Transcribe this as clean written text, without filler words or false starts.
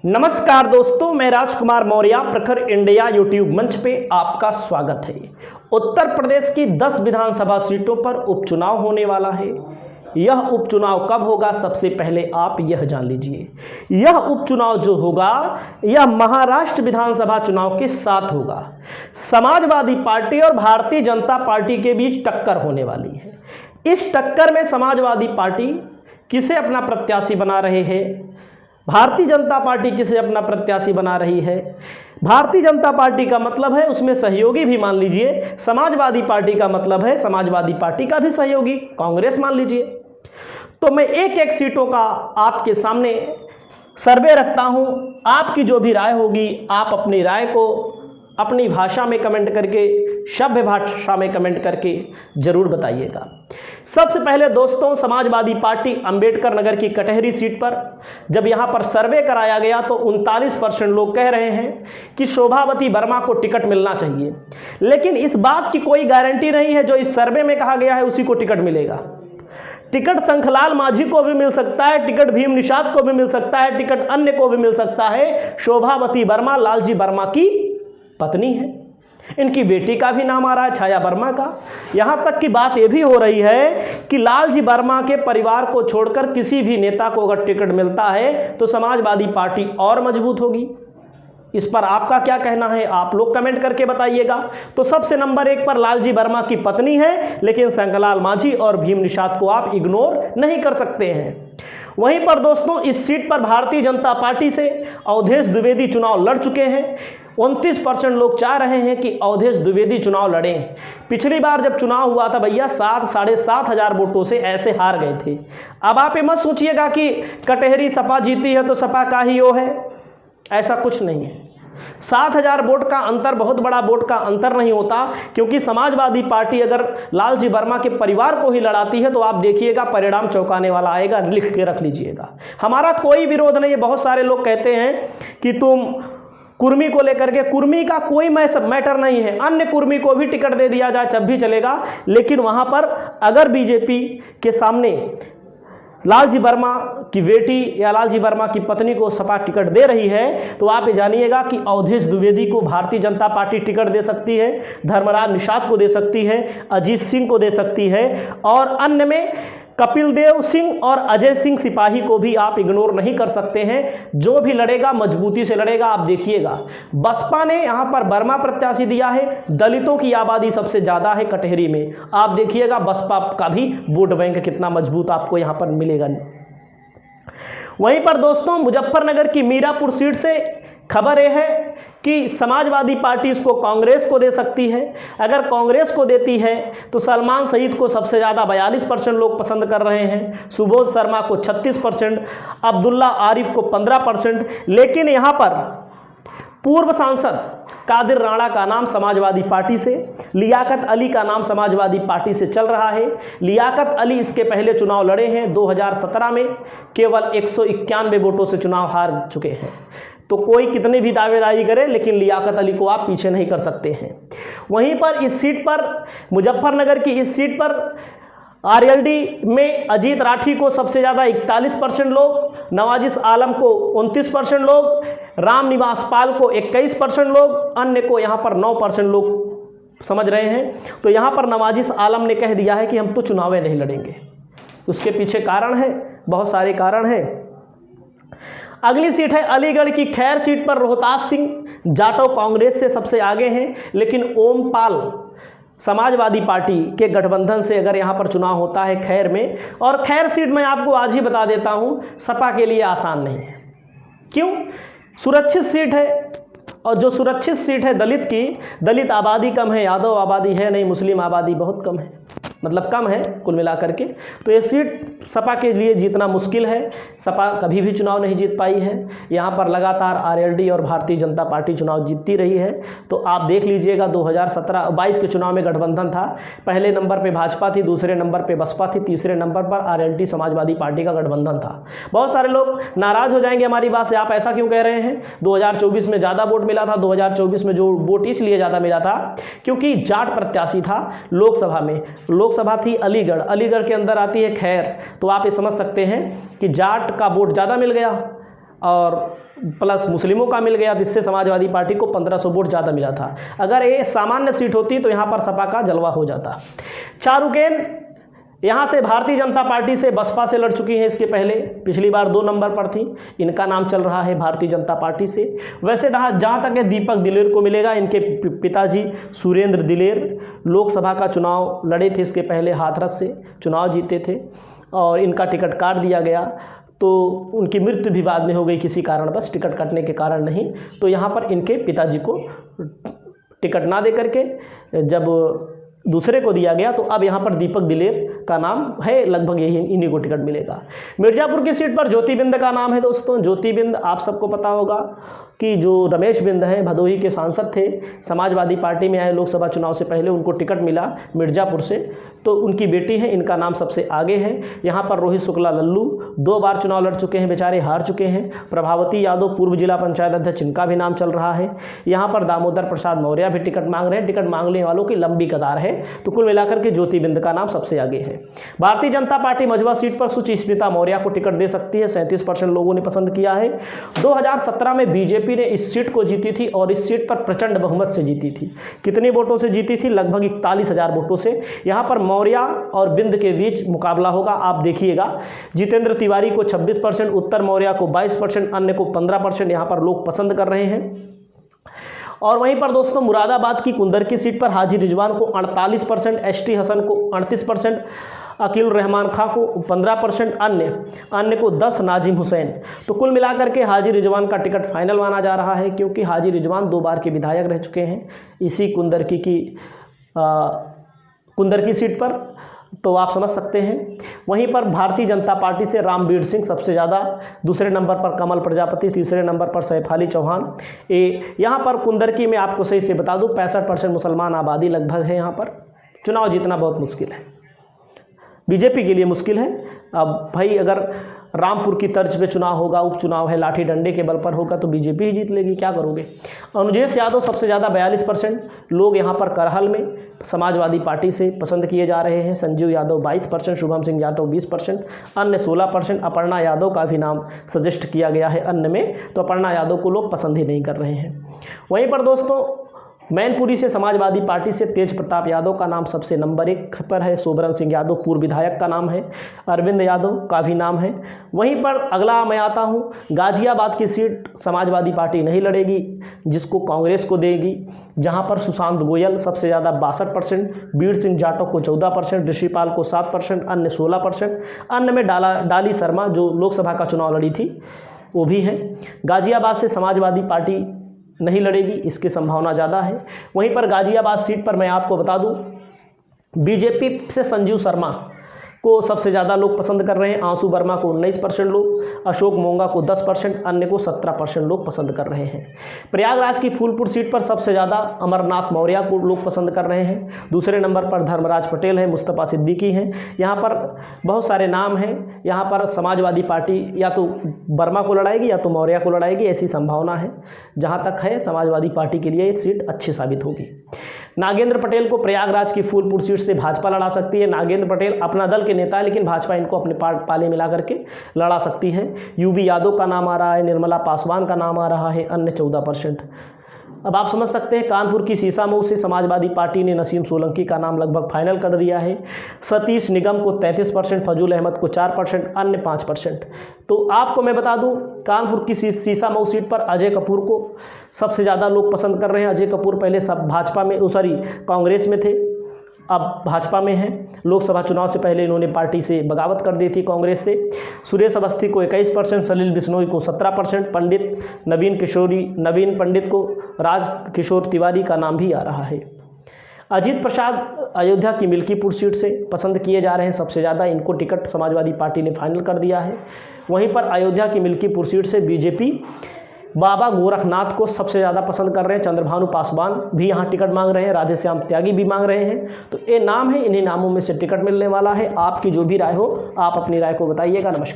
नमस्कार दोस्तों, मैं राजकुमार मौर्य प्रखर इंडिया यूट्यूब मंच पे आपका स्वागत है। उत्तर प्रदेश की 10 विधानसभा सीटों पर उपचुनाव होने वाला है। यह उपचुनाव कब होगा, सबसे पहले आप यह जान लीजिए। यह उपचुनाव जो होगा यह महाराष्ट्र विधानसभा चुनाव के साथ होगा। समाजवादी पार्टी और भारतीय जनता पार्टी के बीच टक्कर होने वाली है। इस टक्कर में समाजवादी पार्टी किसे अपना प्रत्याशी बना रहे हैं, भारतीय जनता पार्टी किसे अपना प्रत्याशी बना रही है। भारतीय जनता पार्टी का मतलब है उसमें सहयोगी भी मान लीजिए, समाजवादी पार्टी का मतलब है समाजवादी पार्टी का भी सहयोगी कांग्रेस मान लीजिए। तो मैं एक एक सीटों का आपके सामने सर्वे रखता हूं। आपकी जो भी राय होगी आप अपनी राय को अपनी भाषा में कमेंट करके, सभ्य भाषा में कमेंट करके जरूर बताइएगा। सबसे पहले दोस्तों, समाजवादी पार्टी अंबेडकर नगर की कटहरी सीट पर जब यहां पर सर्वे कराया गया तो 39% लोग कह रहे हैं कि शोभावती वर्मा को टिकट मिलना चाहिए। लेकिन इस बात की कोई गारंटी नहीं है जो इस सर्वे में कहा गया है उसी को टिकट मिलेगा। टिकट शंखलाल मांझी को भी मिल सकता है, टिकट भीम निषाद को भी मिल सकता है, टिकट अन्य को भी मिल सकता है। शोभावती वर्मा लालजी वर्मा की पत्नी है, इनकी बेटी का भी नाम आ रहा है, छाया वर्मा का। यहां तक की बात यह भी हो रही है कि लालजी वर्मा के परिवार को छोड़कर किसी भी नेता को अगर टिकट मिलता है तो समाजवादी पार्टी और मजबूत होगी। इस पर आपका क्या कहना है, आप लोग कमेंट करके बताइएगा। तो सबसे नंबर 1 पर लालजी वर्मा की पत्नी है, लेकिन शंखलाल मांझी और भीम निषाद को आप इग्नोर नहीं कर सकते हैं। वहीं पर दोस्तों, इस सीट पर भारतीय जनता पार्टी से अवधेश द्विवेदी चुनाव लड़ चुके हैं। 29% लोग चाह रहे हैं कि अवधेश द्विवेदी चुनाव लड़ें। पिछली बार जब चुनाव हुआ था भैया 7-7.5 हजार वोटों से ऐसे हार गए थे। अब आप ये मत सोचिएगा कि कटहरी सपा जीती है तो सपा का ही वो है, ऐसा कुछ नहीं है। 7,000 वोट का अंतर बहुत बड़ा वोट का अंतर नहीं होता, क्योंकि समाजवादी पार्टी अगर लालजी वर्मा के परिवार को ही लड़ाती है तो आप देखिएगा परिणाम चौंकाने वाला आएगा, लिख के रख लीजिएगा। हमारा कोई विरोध नहीं है। बहुत सारे लोग कहते हैं कि तुम कुर्मी को लेकर के, कुर्मी का कोई मैटर नहीं है, अन्य कुर्मी को भी टिकट दे दिया जाए तब भी चलेगा। लेकिन वहां पर अगर बीजेपी के सामने लालजी वर्मा की बेटी या लालजी वर्मा की पत्नी को सपा टिकट दे रही है तो आप ये जानिएगा कि अवधेश द्विवेदी को भारतीय जनता पार्टी टिकट दे सकती है, धर्मराज निषाद को दे सकती है, अजीत सिंह को दे सकती है, और अन्य में कपिल देव सिंह और अजय सिंह सिपाही को भी आप इग्नोर नहीं कर सकते हैं। जो भी लड़ेगा मजबूती से लड़ेगा। आप देखिएगा बसपा ने यहाँ पर वर्मा प्रत्याशी दिया है, दलितों की आबादी सबसे ज़्यादा है कटहरी में। आप देखिएगा बसपा का भी वोट बैंक कितना मजबूत आपको यहाँ पर मिलेगा। वहीं पर दोस्तों, मुजफ्फरनगर की मीरापुर सीट से खबर यह है कि समाजवादी पार्टी इसको कांग्रेस को दे सकती है। अगर कांग्रेस को देती है तो सलमान सईद को सबसे ज़्यादा 42% लोग पसंद कर रहे हैं, सुबोध शर्मा को 36%, अब्दुल्ला आरिफ को 15%। लेकिन यहाँ पर पूर्व सांसद कादिर राणा का नाम समाजवादी पार्टी से, लियाकत अली का नाम समाजवादी पार्टी से चल रहा है। लियाकत अली इसके पहले चुनाव लड़े हैं 2017 में, केवल 191 वोटों से चुनाव हार चुके हैं। तो कोई कितनी भी दावेदारी करे लेकिन लियाकत अली को आप पीछे नहीं कर सकते हैं। वहीं पर इस सीट पर, मुजफ्फरनगर की इस सीट पर आरएलडी में अजीत राठी को सबसे ज़्यादा 41% लोग, नवाजिश आलम को 29% लोग, राम निवास पाल को 21% लोग, अन्य को यहाँ पर 9% लोग समझ रहे हैं। तो यहाँ पर नवाजिश आलम ने कह दिया है कि हम तो चुनावें नहीं लड़ेंगे। उसके पीछे कारण है, बहुत सारे कारण हैं। अगली सीट है अलीगढ़ की खैर सीट पर रोहतास सिंह जाटव कांग्रेस से सबसे आगे हैं, लेकिन ओम पाल समाजवादी पार्टी के गठबंधन से अगर यहाँ पर चुनाव होता है खैर में, और खैर सीट मैं आपको आज ही बता देता हूँ सपा के लिए आसान नहीं है। क्यों? सुरक्षित सीट है, और जो सुरक्षित सीट है दलित की, दलित आबादी कम है, यादव आबादी है नहीं, मुस्लिम आबादी बहुत कम है, मतलब कम है कुल मिलाकर के। तो ये सीट सपा के लिए जीतना मुश्किल है। सपा कभी भी चुनाव नहीं जीत पाई है। यहाँ पर लगातार आरएलडी और भारतीय जनता पार्टी चुनाव जीतती रही है। तो आप देख लीजिएगा 2017-22 के चुनाव में गठबंधन था। पहले नंबर पे भाजपा थी, दूसरे नंबर पे बसपा थी, तीसरे नंबर पर आरएलडी समाजवादी पार्टी का गठबंधन था। बहुत सारे लोग नाराज़ हो जाएंगे हमारी बात से, आप ऐसा क्यों कह रहे हैं? 2024 में ज़्यादा वोट मिला था। 2024 में जो वोट इसलिए ज़्यादा मिला था क्योंकि जाट प्रत्याशी था लोकसभा में। लोकसभा थी अलीगढ़, अलीगढ़ के अंदर आती है खैर। तो आप ये समझ सकते हैं कि जाट का वोट ज़्यादा मिल गया और प्लस मुस्लिमों का मिल गया, जिससे समाजवादी पार्टी को 1500 वोट ज़्यादा मिला था। अगर ये सामान्य सीट होती तो यहाँ पर सपा का जलवा हो जाता। चारुकेन यहाँ से भारतीय जनता पार्टी से बसपा से लड़ चुकी हैं, इसके पहले पिछली बार 2 नंबर पर थी, इनका नाम चल रहा है भारतीय जनता पार्टी से। वैसे जहाँ तक है दीपक दिलेर को मिलेगा, इनके पिताजी सुरेंद्र दिलेर लोकसभा का चुनाव लड़े थे, इसके पहले हाथरस से चुनाव जीते थे और इनका टिकट काट दिया गया, तो उनकी मृत्यु भी बाद में हो गई किसी कारण, बस टिकट कटने के कारण नहीं। तो यहाँ पर इनके पिताजी को टिकट ना दे करके जब दूसरे को दिया गया, तो अब यहाँ पर दीपक दिलेर का नाम है, लगभग यही इन्हीं को टिकट मिलेगा। मिर्ज़ापुर की सीट पर ज्योति बिंद का नाम है दोस्तों। ज्योति बिंद आप सबको पता होगा कि जो रमेश बिंद हैं, भदोही के सांसद थे, समाजवादी पार्टी में आए लोकसभा चुनाव से पहले, उनको टिकट मिला मिर्ज़ापुर से, तो उनकी बेटी है, इनका नाम सबसे आगे है। यहाँ पर रोहित शुक्ला लल्लू 2 बार चुनाव लड़ चुके हैं, बेचारे हार चुके हैं। प्रभावती यादव पूर्व जिला पंचायत अध्यक्ष, इनका भी नाम चल रहा है। यहाँ पर दामोदर प्रसाद मौर्य भी टिकट मांग रहे हैं, टिकट मांगने वालों की लंबी कतार है। तो कुल मिलाकर के ज्योति बिंद का नाम सबसे आगे है। भारतीय जनता पार्टी मझवा सीट पर सुचिस्मिता मौर्य को टिकट दे सकती है, 37% लोगों ने पसंद किया है। 2017 में बीजेपी ने इस सीट को जीती थी और इस सीट पर प्रचंड बहुमत से जीती थी। कितने वोटों से जीती थी? लगभग 41,000 वोटों से। यहाँ पर मौर्य और बिंद के बीच मुकाबला होगा, आप देखिएगा। जितेंद्र तिवारी को 26%, उत्तर मौर्य को 22%, अन्य को 15% यहाँ पर लोग पसंद कर रहे हैं। और वहीं पर दोस्तों मुरादाबाद की कुंदर की सीट पर हाजी रिजवान को 48%, एसटी हसन को 38%, अकील रहमान खां को 15%, अन्य को 10, नाजिम हुसैन। तो कुल मिलाकर के हाजी रिजवान का टिकट फाइनल माना जा रहा है, क्योंकि हाजी रिजवान 2 बार के विधायक रह चुके हैं इसी कुंदर की सीट पर, तो आप समझ सकते हैं। वहीं पर भारतीय जनता पार्टी से रामवीर सिंह सबसे ज़्यादा, दूसरे नंबर पर कमल प्रजापति, तीसरे नंबर पर सैफ अली चौहान। यहाँ पर कुंदरकी में आपको सही से बता दूं 65% मुसलमान आबादी लगभग है। यहाँ पर चुनाव जीतना बहुत मुश्किल है, बीजेपी के लिए मुश्किल है। अब भाई अगर रामपुर की तर्ज पे चुनाव होगा, उपचुनाव है, लाठी डंडे के बल पर होगा, तो बीजेपी ही जीत लेगी, क्या करोगे। अनुजेश यादव सबसे ज़्यादा 42% लोग यहाँ पर करहल में समाजवादी पार्टी से पसंद किए जा रहे हैं। संजीव यादव 22%, शुभम सिंह यादव 20%, अन्य 16%। अपर्णा यादव का भी नाम सजेस्ट किया गया है अन्य में, तो अपर्णा यादव को लोग पसंद ही नहीं कर रहे हैं। वहीं पर दोस्तों मैनपुरी से समाजवादी पार्टी से तेज प्रताप यादव का नाम सबसे नंबर 1 पर है। सोबरन सिंह यादव पूर्व विधायक का नाम है, अरविंद यादव का भी नाम है। वहीं पर अगला मैं आता हूं, गाजियाबाद की सीट समाजवादी पार्टी नहीं लड़ेगी, जिसको कांग्रेस को देगी, जहां पर सुशांत गोयल सबसे ज़्यादा 62%, बीर सिंह जाटव को 14%, ऋषिपाल को 7%, अन्य 16%। अन्य में डाली शर्मा जो लोकसभा का चुनाव लड़ी थी वो भी है। गाजियाबाद से समाजवादी पार्टी नहीं लड़ेगी, इसकी संभावना ज़्यादा है। वहीं पर गाजियाबाद सीट पर मैं आपको बता दूं, बीजेपी से संजीव शर्मा को सबसे ज़्यादा लोग पसंद कर रहे हैं। आंसू वर्मा को 19% लोग, अशोक मोंगा को 10%, अन्य को 17% लोग पसंद कर रहे हैं। प्रयागराज की फूलपुर सीट पर सबसे ज़्यादा अमरनाथ मौर्य को लोग पसंद कर रहे हैं। दूसरे नंबर पर धर्मराज पटेल हैं, मुस्तफ़ा सिद्दीकी हैं। यहाँ पर बहुत सारे नाम हैं। यहाँ पर समाजवादी पार्टी या तो वर्मा को लड़ाएगी या तो मौर्य को लड़ाएगी, ऐसी संभावना है। जहाँ तक है समाजवादी पार्टी के लिए ये सीट अच्छी साबित होगी। नागेंद्र पटेल को प्रयागराज की फूलपुर सीट से भाजपा लड़ा सकती है। नागेंद्र पटेल अपना दल के नेता है, लेकिन भाजपा इनको अपने पाले मिला करके लड़ा सकती है। यूबी यादव का नाम आ रहा है, निर्मला पासवान का नाम आ रहा है, अन्य 14%। अब आप समझ सकते हैं कानपुर की सीसामऊ से समाजवादी पार्टी ने नसीम सोलंकी का नाम लगभग फाइनल कर दिया है। सतीश निगम को 33%, फजूल अहमद को 4%, अन्य 5%। तो आपको मैं बता दूं कानपुर की सीसामऊ सीट पर अजय कपूर को सबसे ज़्यादा लोग पसंद कर रहे हैं। अजय कपूर पहले सब भाजपा में कांग्रेस में थे, अब भाजपा में हैं। लोकसभा चुनाव से पहले इन्होंने पार्टी से बगावत कर दी थी कांग्रेस से। सुरेश अवस्थी को 21%, सलील बिश्नोई को 17%, पंडित नवीन पंडित को राज किशोर तिवारी का नाम भी आ रहा है। अजीत प्रसाद अयोध्या की मिल्कीपुर सीट से पसंद किए जा रहे हैं सबसे ज़्यादा, इनको टिकट समाजवादी पार्टी ने फाइनल कर दिया है। वहीं पर अयोध्या की मिल्कीपुर सीट से बीजेपी बाबा गोरखनाथ को सबसे ज़्यादा पसंद कर रहे हैं। चंद्रभानु पासवान भी यहाँ टिकट मांग रहे हैं, राधेश्याम त्यागी भी मांग रहे हैं। तो ये नाम है, इन्हीं नामों में से टिकट मिलने वाला है। आपकी जो भी राय हो आप अपनी राय को बताइएगा। नमस्कार।